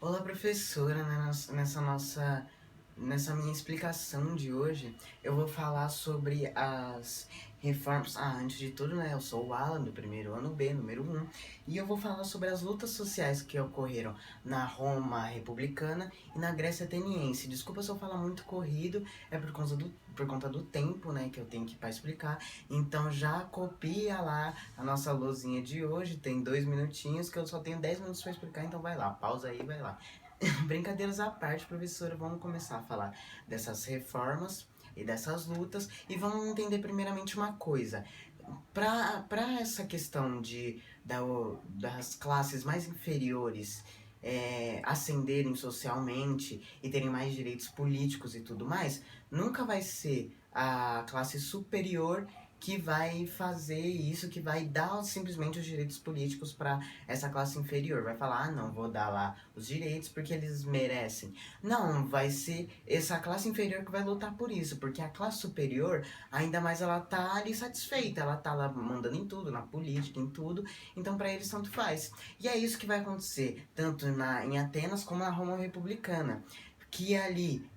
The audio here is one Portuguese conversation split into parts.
Olá, professora. Nessa minha explicação de hoje, eu vou falar sobre as reformas. Antes de tudo, né? Eu sou o Alan, do primeiro ano B, número um, e eu vou falar sobre as lutas sociais que ocorreram na Roma republicana e na Grécia ateniense. Desculpa se eu falar muito corrido, é por conta do tempo, né, que eu tenho que para explicar. Então já copia lá a nossa luzinha de hoje, tem 2 minutinhos, que eu só tenho 10 minutos para explicar, então vai lá, pausa aí e vai lá. Brincadeiras à parte, professora, vamos começar a falar dessas reformas e dessas lutas e vamos entender primeiramente uma coisa. Para essa questão das classes mais inferiores ascenderem socialmente e terem mais direitos políticos e tudo mais, nunca vai ser a classe superior que vai fazer isso, que vai dar simplesmente os direitos políticos para essa classe inferior. Vai falar, não, vou dar lá os direitos porque eles merecem. Não, vai ser essa classe inferior que vai lutar por isso, porque a classe superior, ainda mais ela tá ali satisfeita, ela tá lá mandando em tudo, na política, em tudo, então para eles tanto faz. E é isso que vai acontecer, tanto em Atenas como na Roma republicana, que ali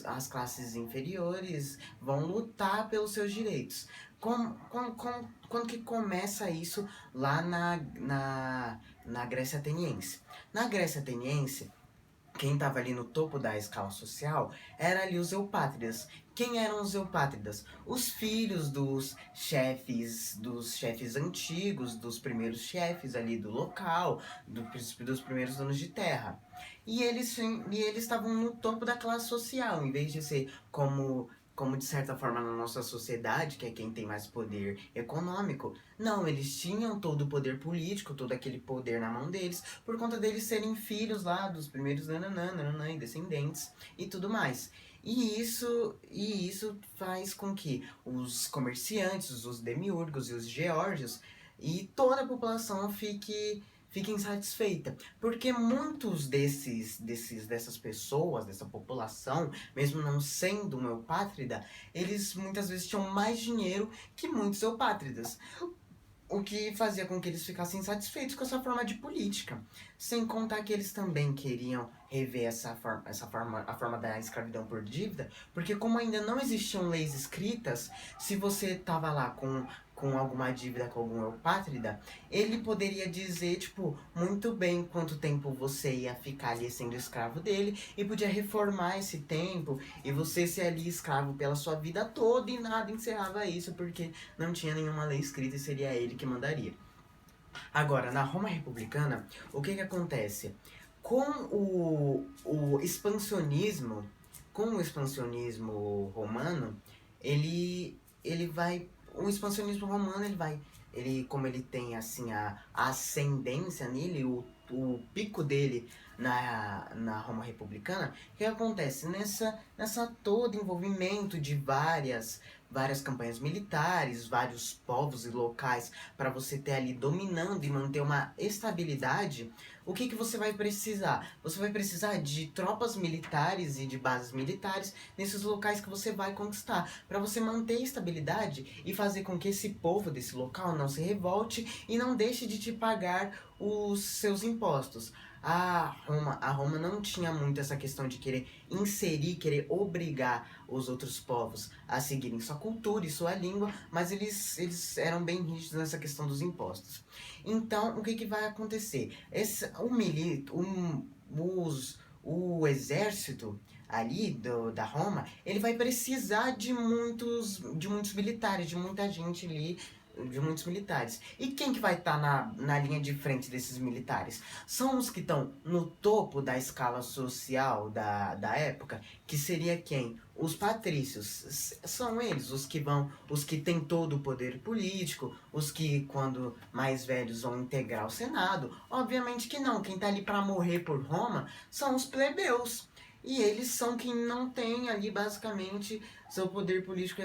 as classes inferiores vão lutar pelos seus direitos. Quando que começa isso lá na Grécia Ateniense? Na Grécia Ateniense, quem estava ali no topo da escala social era ali os eupátridas. Quem eram os eupátridas? Os filhos dos chefes antigos, dos primeiros chefes ali do local, dos primeiros donos de terra. E eles estavam no topo da classe social, em vez de ser como de certa forma na nossa sociedade, que é quem tem mais poder econômico. Não, eles tinham todo o poder político, todo aquele poder na mão deles, por conta deles serem filhos lá dos primeiros nananã, e descendentes e tudo mais. E isso faz com que os comerciantes, os demiurgos e os geórgios e toda a população fique insatisfeita, porque muitos dessas pessoas, dessa população, mesmo não sendo um eupátrida, eles muitas vezes tinham mais dinheiro que muitos eupátridas, o que fazia com que eles ficassem insatisfeitos com essa forma de política. Sem contar que eles também queriam rever a forma da escravidão por dívida, porque como ainda não existiam leis escritas, se você tava lá com alguma dívida com algum eupátrida, ele poderia dizer, tipo, muito bem quanto tempo você ia ficar ali sendo escravo dele e podia reformar esse tempo e você ser ali escravo pela sua vida toda e nada encerrava isso porque não tinha nenhuma lei escrita e seria ele que mandaria. Agora, na Roma republicana, o que acontece? Com o expansionismo, com o expansionismo romano, ele vai, o expansionismo romano como ele tem assim a ascendência nele, o pico dele na Roma republicana, o que acontece? Nessa todo envolvimento de várias campanhas militares, vários povos e locais para você ter ali dominando e manter uma estabilidade, o que você vai precisar? Você vai precisar de tropas militares e de bases militares nesses locais que você vai conquistar, para você manter a estabilidade e fazer com que esse povo desse local não se revolte e não deixe de te pagar os seus impostos. A Roma não tinha muito essa questão de querer inserir, querer obrigar os outros povos a seguirem sua cultura e sua língua, mas eles eram bem rígidos nessa questão dos impostos. Então, o que vai acontecer? O exército ali da Roma, ele vai precisar de muitos militares, de muita gente ali, de muitos militares. E quem que vai estar na linha de frente desses militares? São os que estão no topo da escala social da época, que seria quem? Os patrícios. São eles os que têm todo o poder político, os que, quando mais velhos, vão integrar o Senado. Obviamente que não, quem tá ali para morrer por Roma são os plebeus. E eles são quem não tem ali basicamente seu poder político,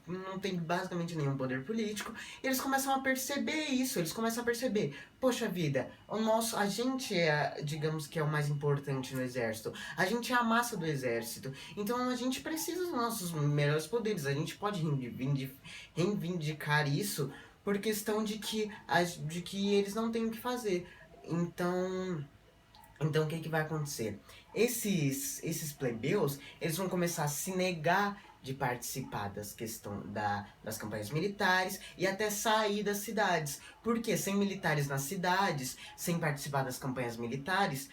não tem basicamente nenhum poder político. E eles começam a perceber isso, eles começam a perceber, poxa vida, a gente digamos que é o mais importante no exército, a gente é a massa do exército, então a gente precisa dos nossos melhores poderes, a gente pode reivindicar isso por questão de que eles não têm o que fazer. Então, Então, o que que vai acontecer? Esses plebeus, eles vão começar a se negar de participar das campanhas militares e até sair das cidades. Porque sem militares nas cidades, sem participar das campanhas militares,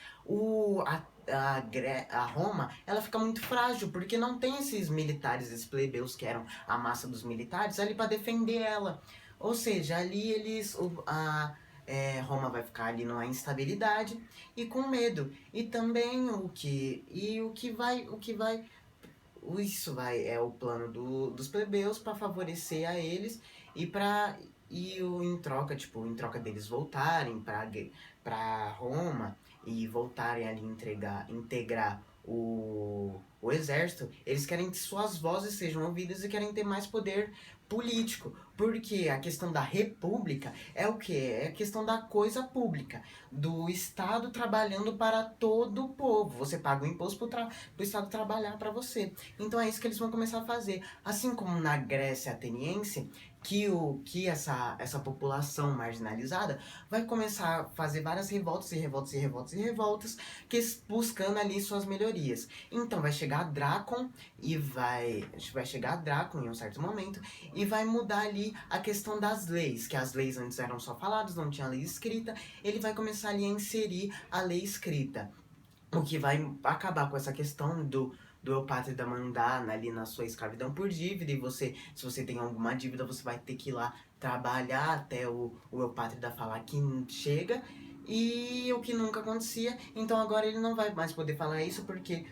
a Roma, ela fica muito frágil, porque não tem esses militares, esses plebeus que eram a massa dos militares, ali para defender ela. Ou seja, ali Roma vai ficar ali numa instabilidade e com medo. E também isso vai é o plano dos plebeus para favorecer a eles e para em troca, tipo, em troca deles voltarem para Roma e voltarem ali integrar o exército, eles querem que suas vozes sejam ouvidas e querem ter mais poder político, porque a questão da república é o que? É a questão da coisa pública, do Estado trabalhando para todo o povo. Você paga o imposto pro Estado trabalhar para você. Então é isso que eles vão começar a fazer. Assim como na Grécia ateniense, que essa população marginalizada vai começar a fazer várias revoltas e revoltas e revoltas e revoltas, buscando ali suas melhorias. Então vai chegar Drácon vai chegar Drácon em um certo momento e vai mudar ali a questão das leis, que as leis antes eram só faladas, não tinha lei escrita. Ele vai começar ali a inserir a lei escrita, o que vai acabar com essa questão do eupátrida mandar ali na sua escravidão por dívida, e se você tem alguma dívida, você vai ter que ir lá trabalhar até o eupátrida falar que chega, e o que nunca acontecia. Então agora ele não vai mais poder falar isso, porque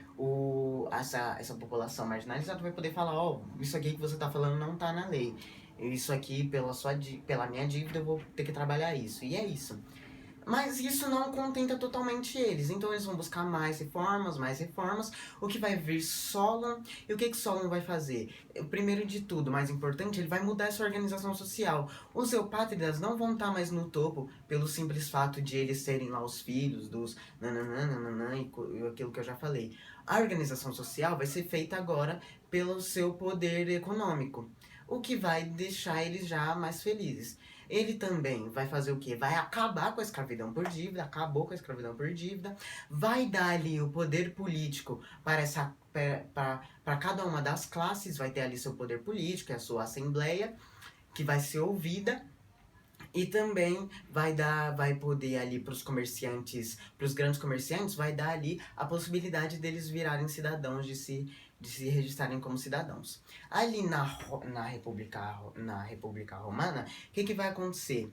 essa população marginalizada vai poder falar, ó, isso aqui que você tá falando não tá na lei. Isso aqui, pela minha dívida, eu vou ter que trabalhar isso. E é isso. Mas isso não contenta totalmente eles, então eles vão buscar mais reformas, o que vai vir Solon. E o que Solon vai fazer? Primeiro de tudo, mais importante, ele vai mudar essa organização social. Os eupátridas não vão estar mais no topo pelo simples fato de eles serem lá os filhos dos nananã e aquilo que eu já falei. A organização social vai ser feita agora pelo seu poder econômico, o que vai deixar eles já mais felizes. Ele também vai fazer o quê? Vai acabar com a escravidão por dívida, acabou com a escravidão por dívida, vai dar ali o poder político para cada uma das classes, vai ter ali seu poder político, a sua assembleia, que vai ser ouvida, e também vai poder ali para os comerciantes, para os grandes comerciantes, vai dar ali a possibilidade deles virarem cidadãos, de se registrarem como cidadãos. Ali na República Romana, o que vai acontecer?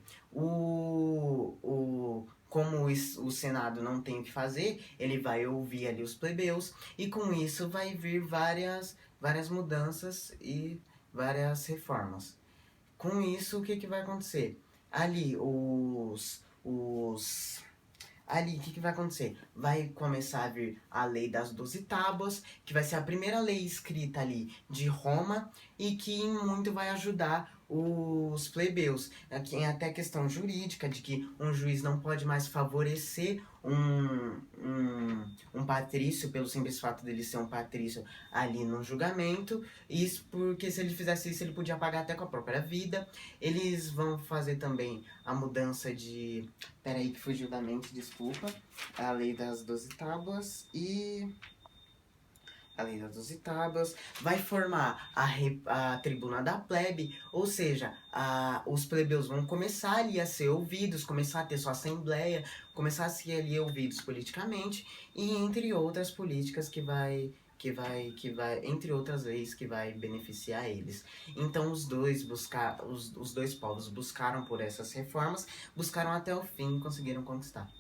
Como o Senado não tem o que fazer, ele vai ouvir ali os plebeus, e com isso vai vir várias mudanças e várias reformas. Com isso, o que vai acontecer? Ali, Ali, o que vai acontecer? Vai começar a vir a lei das 12 tábuas, que vai ser a primeira lei escrita ali de Roma e que em muito vai ajudar os plebeus. Aqui é até questão jurídica de que um juiz não pode mais favorecer um patrício pelo simples fato dele ser um patrício ali no julgamento. Isso porque se ele fizesse isso, ele podia pagar até com a própria vida. Eles vão fazer também a mudança de... Peraí que fugiu da mente, desculpa. A lei das 12 tábuas e... A lei das 12 tábuas vai formar a tribuna da plebe, ou seja, os plebeus vão começar ali a ser ouvidos, começar a ter sua assembleia, começar a ser ali ouvidos politicamente, e entre outras políticas entre outras leis que vai beneficiar eles. Então os dois povos buscaram por essas reformas, buscaram até o fim e conseguiram conquistar.